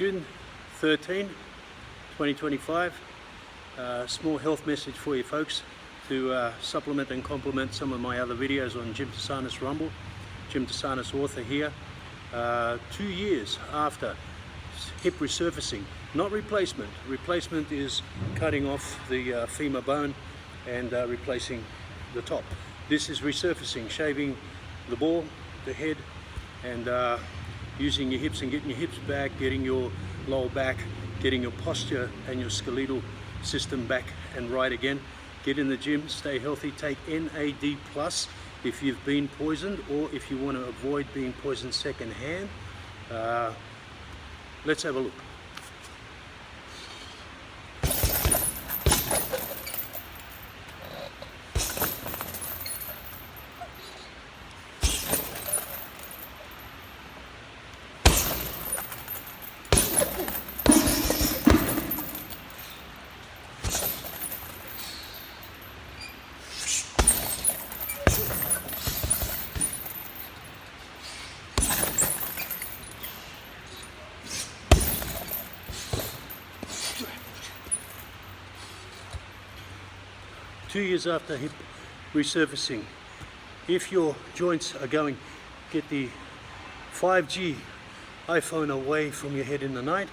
June 13, 2025. Small health message for you folks to supplement and complement some of my other videos on Jim Taousanis Rumble. Jim Taousanis, author here. 2 years after hip resurfacing, not replacement. Replacement is cutting off the femur bone and replacing the top. This is resurfacing, shaving the ball, the head, and using your hips and getting your hips back, getting your lower back, getting your posture and your skeletal system back and right again. Get in the gym, stay healthy, take NAD+ if you've been poisoned or if you want to avoid being poisoned secondhand. Let's have a look. Two years after hip resurfacing, if your joints are going, get the 5G iPhone away from your head in the night.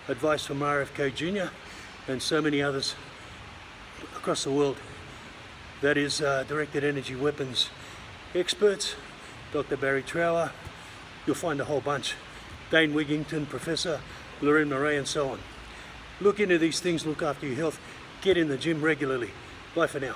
Advice from RFK Jr. and so many others across the world. That is directed energy weapons experts, Dr. Barry Trower, you'll find a whole bunch. Dane Wigington, Professor, Lorraine Murray, and so on. Look into these things, look after your health, get in the gym regularly. Bye for now.